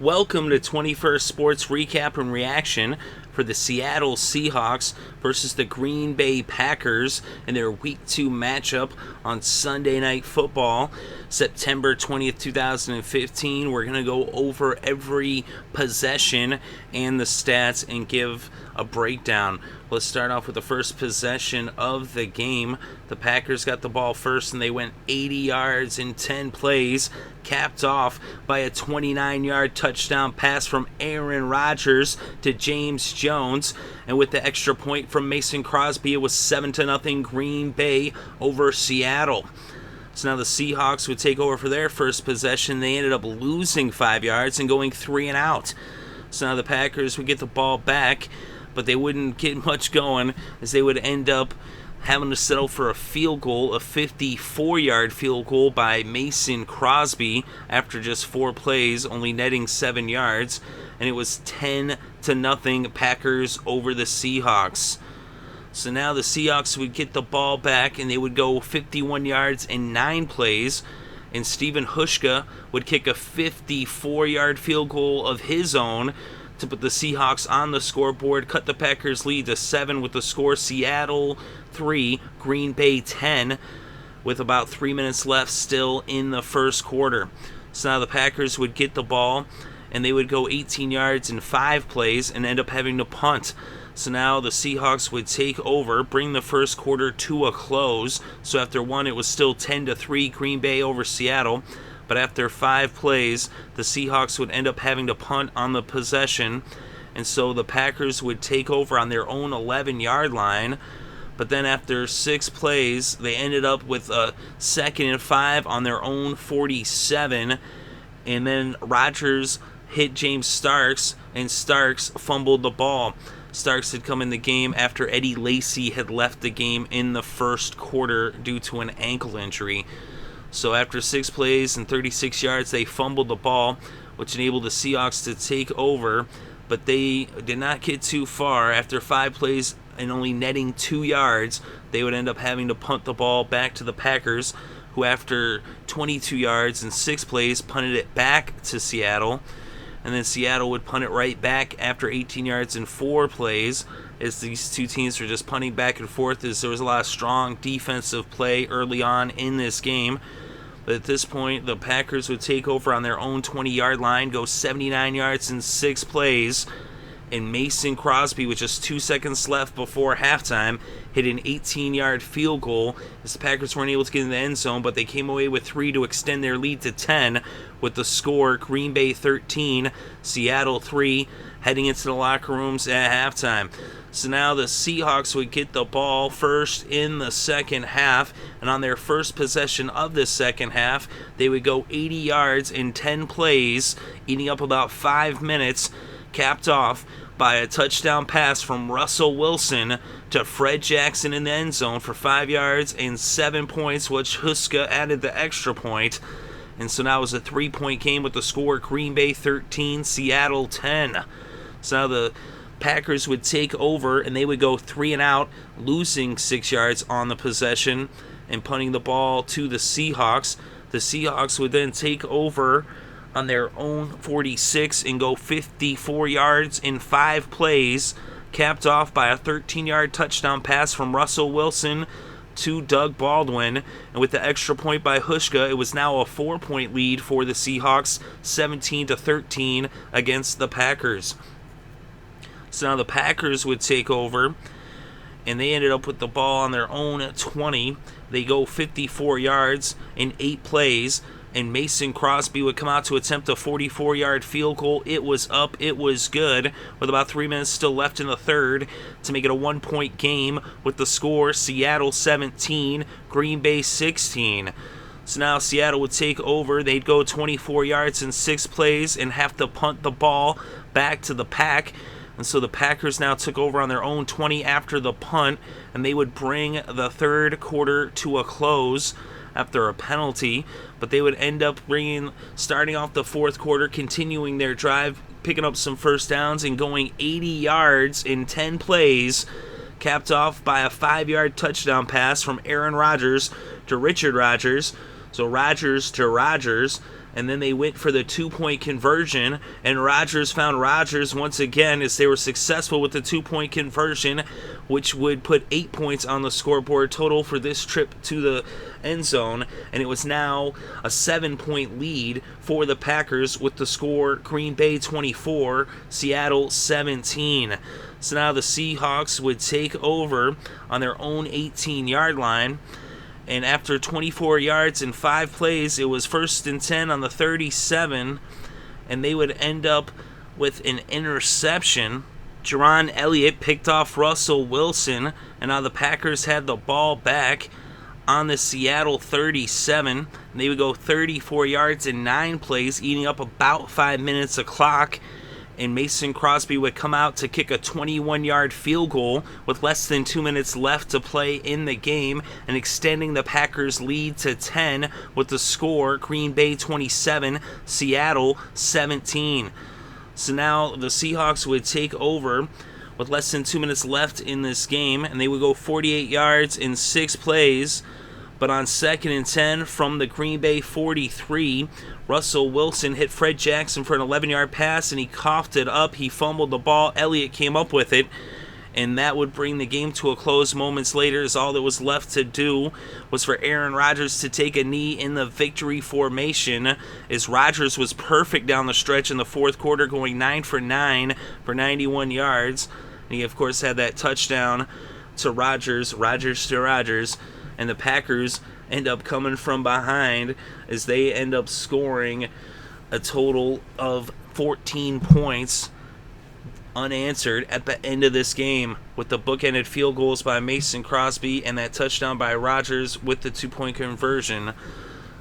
Welcome to 21st Sports Recap and Reaction for the Seattle Seahawks versus the Green Bay Packers in their Week 2 matchup on Sunday Night Football, September 20th, 2015. We're going to go over every possession and the stats and give a breakdown. Let's start off with the first possession of the game. The Packers got the ball first and they went 80 yards in 10 plays, capped off by a 29-yard touchdown pass from Aaron Rodgers to James Jones. And with the extra point from Mason Crosby, it was 7-0 Green Bay over Seattle. So now the Seahawks would take over for their first possession. They ended up losing 5 yards and going 3 and out. So now the Packers would get the ball back, but they wouldn't get much going as they would end up having to settle for a field goal, a 54-yard field goal by Mason Crosby after just 4 plays, only netting 7 yards, and it was 10-0 Packers over the Seahawks. So now the Seahawks would get the ball back and they would go 51 yards in 9 plays, and Steven Hushka would kick a 54-yard field goal of his own to put the Seahawks on the scoreboard, cut the Packers' lead to 7 with the score Seattle 3, Green Bay 10, with about 3 minutes left still in the first quarter. So now the Packers would get the ball and they would go 18 yards in 5 plays and end up having to punt. So now the Seahawks would take over, bring the first quarter to a close. So after 1, it was still 10-3 Green Bay over Seattle. But after 5 plays, the Seahawks would end up having to punt on the possession. And so the Packers would take over on their own 11-yard line. But then after 6 plays, they ended up with a 2nd and 5 on their own 47. And then Rodgers hit James Starks, and Starks fumbled the ball. Starks had come in the game after Eddie Lacy had left the game in the first quarter due to an ankle injury. So after 6 plays and 36 yards, they fumbled the ball, which enabled the Seahawks to take over, but they did not get too far. After 5 plays and only netting 2 yards, they would end up having to punt the ball back to the Packers, who after 22 yards and 6 plays punted it back to Seattle. And then Seattle would punt it right back after 18 yards and 4 plays, as these two teams were just punting back and forth, as there was a lot of strong defensive play early on in this game. But at this point, the Packers would take over on their own 20-yard line, go 79 yards in 6 plays, and Mason Crosby, with just 2 seconds left before halftime, hit an 18-yard field goal as the Packers weren't able to get in the end zone, but they came away with 3 to extend their lead to 10 with the score Green Bay 13, Seattle 3, heading into the locker rooms at halftime. So now the Seahawks would get the ball first in the second half, and on their first possession of the second half, they would go 80 yards in 10 plays, eating up about 5 minutes, capped off by a touchdown pass from Russell Wilson to Fred Jackson in the end zone for 5 yards and 7 points, which Huska added the extra point. And so now it was a 3-point game with the score Green Bay 13, Seattle 10. So now the Packers would take over and they would go 3 and out, losing 6 yards on the possession and punting the ball to the Seahawks. The Seahawks would then take over on their own 46 and go 54 yards in 5 plays, capped off by a 13-yard touchdown pass from Russell Wilson to Doug Baldwin. And with the extra point by Hushka, it was now a 4-point lead for the Seahawks, 17-13 against the Packers. So now the Packers would take over, and they ended up with the ball on their own 20. They go 54 yards in 8 plays, and Mason Crosby would come out to attempt a 44-yard field goal. It was up, it was good, with about 3 minutes still left in the third to make it a 1-point game with the score Seattle 17, Green Bay 16. So now Seattle would take over. They'd go 24 yards in 6 plays and have to punt the ball back to the Pack. And so the Packers now took over on their own 20 after the punt, and they would bring the third quarter to a close after a penalty, but they would end up starting off the fourth quarter, continuing their drive, picking up some first downs and going 80 yards in 10 plays, capped off by a 5-yard touchdown pass from Aaron Rodgers to Richard Rodgers. So Rodgers to Rodgers, and then they went for the 2-point conversion, and Rodgers found Rodgers once again as they were successful with the 2-point conversion, which would put 8 points on the scoreboard total for this trip to the end zone, and it was now a 7-point lead for the Packers with the score Green Bay 24, Seattle 17. So now the Seahawks would take over on their own 18-yard line. And after 24 yards and 5 plays, it was 1st and 10 on the 37, and they would end up with an interception. Jerron Elliott picked off Russell Wilson, and now the Packers had the ball back on the Seattle 37. And they would go 34 yards and 9 plays, eating up about 5 minutes of clock. And Mason Crosby would come out to kick a 21-yard field goal with less than 2 minutes left to play in the game, and extending the Packers' lead to 10 with the score Green Bay 27, Seattle 17. So now the Seahawks would take over with less than 2 minutes left in this game, and they would go 48 yards in 6 plays. But on 2nd and 10 from the Green Bay 43, Russell Wilson hit Fred Jackson for an 11-yard pass, and he coughed it up. He fumbled the ball. Elliott came up with it, and that would bring the game to a close moments later, as all that was left to do was for Aaron Rodgers to take a knee in the victory formation, as Rodgers was perfect down the stretch in the fourth quarter, going 9 for 9 for 91 yards. And he, of course, had that touchdown to Rodgers, and the Packers end up coming from behind as they end up scoring a total of 14 points unanswered at the end of this game, with the bookended field goals by Mason Crosby and that touchdown by Rodgers with the 2-point conversion.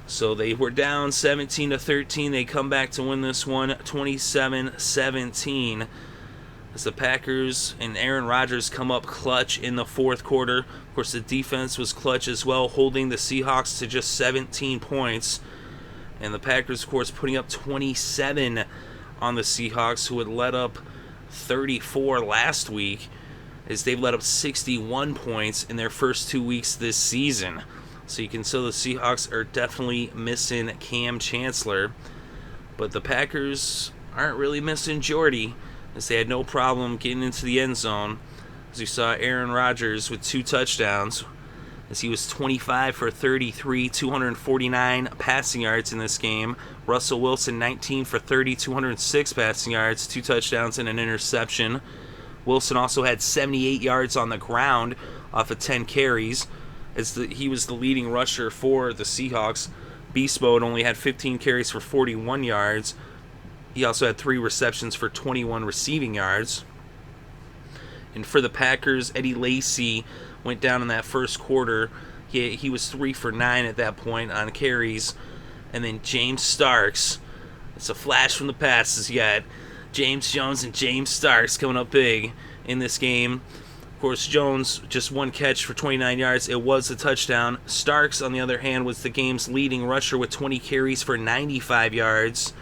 So they were down 17-13. They come back to win this one 27-17. As the Packers and Aaron Rodgers come up clutch in the fourth quarter. Of course, the defense was clutch as well, holding the Seahawks to just 17 points. And the Packers, of course, putting up 27 on the Seahawks, who had let up 34 last week, as they've let up 61 points in their first 2 weeks this season. So you can tell the Seahawks are definitely missing Cam Chancellor. But the Packers aren't really missing Jordy, as they had no problem getting into the end zone. As you saw Aaron Rodgers with 2 touchdowns, as he was 25 for 33, 249 passing yards in this game. Russell Wilson 19 for 30, 206 passing yards, 2 touchdowns and an interception. Wilson also had 78 yards on the ground off of 10 carries, as he was the leading rusher for the Seahawks. Beast Mode only had 15 carries for 41 yards. He also had 3 receptions for 21 receiving yards. And for the Packers, Eddie Lacy went down in that first quarter. He was 3 for 9 at that point on carries. And then James Starks, it's a flash from the past, as you got James Jones and James Starks coming up big in this game. Of course, Jones, just 1 catch for 29 yards. It was a touchdown. Starks, on the other hand, was the game's leading rusher with 20 carries for 95 yards.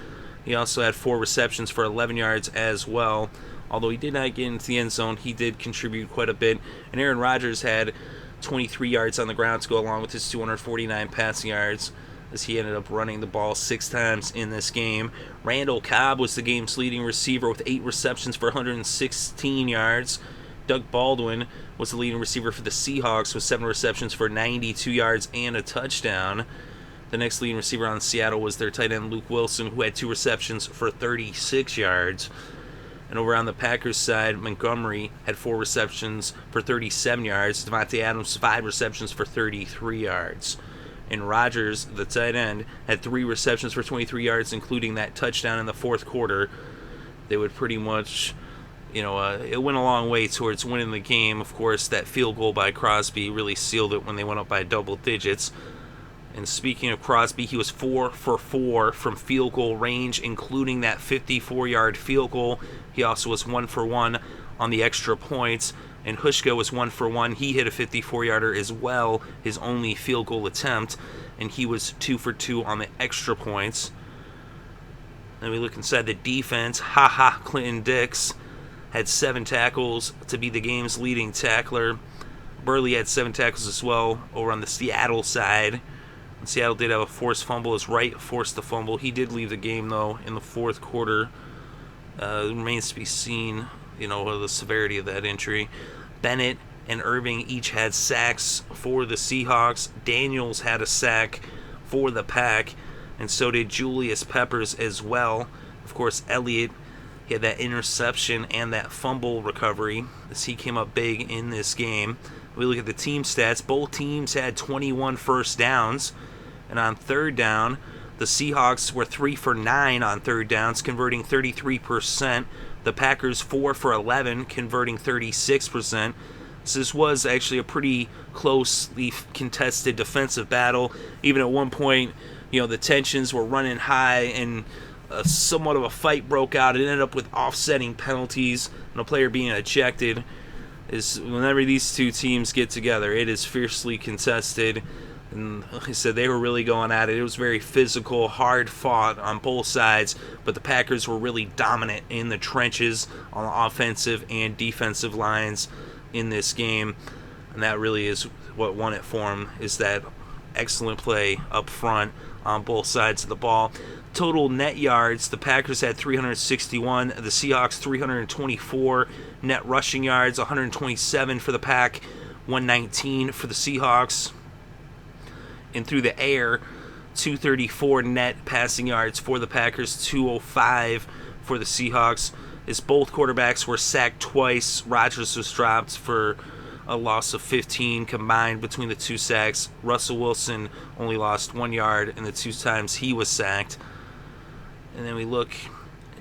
He also had 4 receptions for 11 yards as well. Although he did not get into the end zone, he did contribute quite a bit. And Aaron Rodgers had 23 yards on the ground to go along with his 249 passing yards, as he ended up running the ball 6 times in this game. Randall Cobb was the game's leading receiver with 8 receptions for 116 yards. Doug Baldwin was the leading receiver for the Seahawks with 7 receptions for 92 yards and a touchdown. The next leading receiver on Seattle was their tight end Luke Wilson, who had 2 receptions for 36 yards. And over on the Packers side, Montgomery had 4 receptions for 37 yards. Devontae Adams, 5 receptions for 33 yards. And Rodgers, the tight end, had 3 receptions for 23 yards, including that touchdown in the fourth quarter. They would pretty much, it went a long way towards winning the game. Of course, that field goal by Crosby really sealed it when they went up by double digits. And speaking of Crosby, he was 4 for 4 from field goal range, including that 54-yard field goal. He also was 1 for 1 on the extra points. And Hushka was 1 for 1. He hit a 54-yarder as well, his only field goal attempt. And he was 2 for 2 on the extra points. Then we look inside the defense. Clinton Dix had 7 tackles to be the game's leading tackler. Burley had 7 tackles as well over on the Seattle side. Seattle did have a forced fumble. As Wright forced the fumble. He did leave the game, though, in the fourth quarter. It remains to be seen, the severity of that injury. Bennett and Irving each had sacks for the Seahawks. Daniels had a sack for the Pack, and so did Julius Peppers as well. Of course, Elliott, he had that interception and that fumble recovery as he came up big in this game. We look at the team stats. Both teams had 21 first downs, and on third down, the Seahawks were 3 for 9 on third downs, converting 33%. The Packers 4 for 11, converting 36%. So this was actually a pretty closely contested defensive battle. Even at one point, the tensions were running high, and somewhat of a fight broke out. It ended up with offsetting penalties and a player being ejected. Whenever these two teams get together, it is fiercely contested. And like I said, they were really going at it. It was very physical, hard fought on both sides, but the Packers were really dominant in the trenches on the offensive and defensive lines in this game. And that really is what won it for them, is that excellent play up front on both sides of the ball. Total net yards, the Packers had 361, the Seahawks 324. Net rushing yards, 127 for the Pack, 119 for the Seahawks. And through the air, 234 net passing yards for the Packers, 205 for the Seahawks. As both quarterbacks were sacked twice, Rodgers was dropped for a loss of 15 combined between the two sacks. Russell Wilson only lost 1 yard in the 2 times he was sacked. And then we look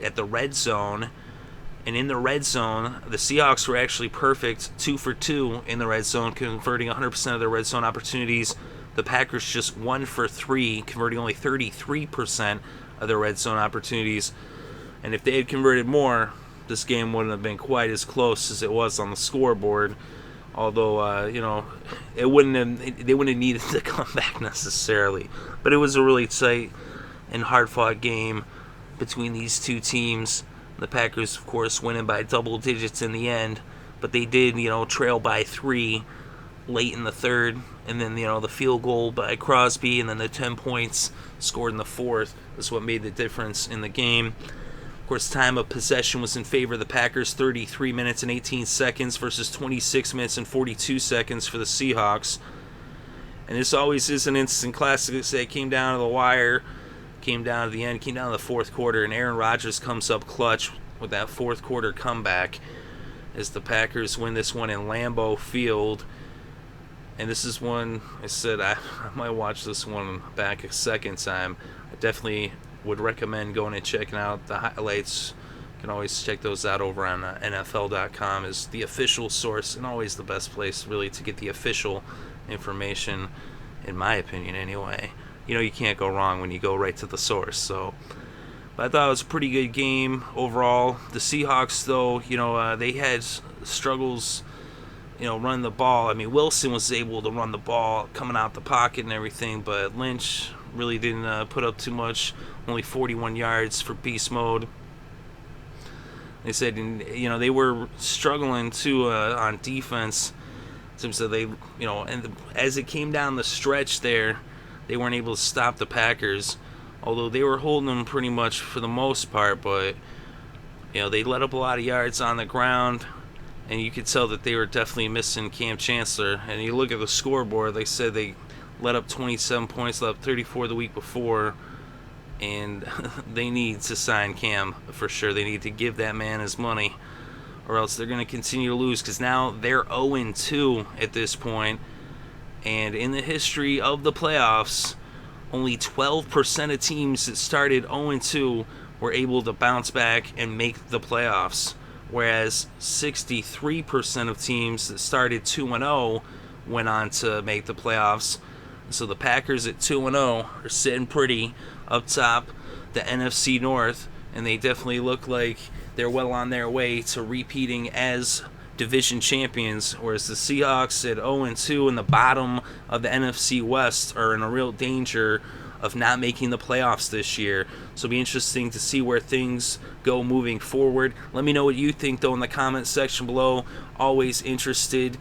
at the red zone. And in the red zone, the Seahawks were actually perfect, 2 for 2 in the red zone, converting 100% of their red zone opportunities. The Packers just 1 for 3, converting only 33% of their red zone opportunities. And if they had converted more, this game wouldn't have been quite as close as it was on the scoreboard. Although, they wouldn't have needed to come back necessarily. But it was a really tight and hard-fought game between these two teams. The Packers, of course, winning by double digits in the end. But they did, trail by 3 late in the third. And then, the field goal by Crosby and then the 10 points scored in the fourth is what made the difference in the game. Of course, time of possession was in favor of the Packers, 33 minutes and 18 seconds versus 26 minutes and 42 seconds for the Seahawks. And this always is an instant classic. It came down to the wire, came down to the end, came down to the fourth quarter, and Aaron Rodgers comes up clutch with that fourth quarter comeback as the Packers win this one in Lambeau Field. And this is one, I said, I might watch this one back a second time. I definitely would recommend going and checking out the highlights. You can always check those out over on NFL.com as the official source, and always the best place really to get the official information, in my opinion anyway. You can't go wrong when you go right to the source. But I thought it was a pretty good game overall. The Seahawks, though, they had struggles running the ball. I mean, Wilson was able to run the ball coming out the pocket and everything, but Lynch really didn't put up too much. Only 41 yards for beast mode. They said, they were struggling too on defense. So they, and as it came down the stretch there, they weren't able to stop the Packers. Although they were holding them pretty much for the most part, but they let up a lot of yards on the ground. And you could tell that they were definitely missing Cam Chancellor. And you look at the scoreboard, they said they let up 27 points, let up 34 the week before. And they need to sign Cam for sure. They need to give that man his money, or else they're going to continue to lose, because now they're 0-2 at this point. And in the history of the playoffs, only 12% of teams that started 0-2 were able to bounce back and make the playoffs, whereas 63% of teams that started 2-0 went on to make the playoffs. So the Packers at 2-0 are sitting pretty up top the NFC North, and they definitely look like they're well on their way to repeating as division champions, whereas the Seahawks at 0-2 in the bottom of the NFC West are in a real danger of not making the playoffs this year. So it'll be interesting to see where things go moving forward. Let me know what you think, though, in the comment section below. Always interested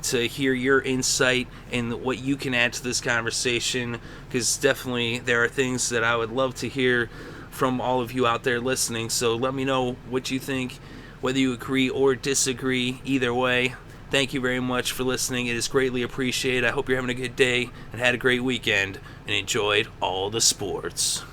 to hear your insight and what you can add to this conversation, because definitely there are things that I would love to hear from all of you out there listening. So let me know what you think, whether you agree or disagree. Either way, thank you very much for listening. It is greatly appreciated. I hope you're having a good day and had a great weekend and enjoyed all the sports.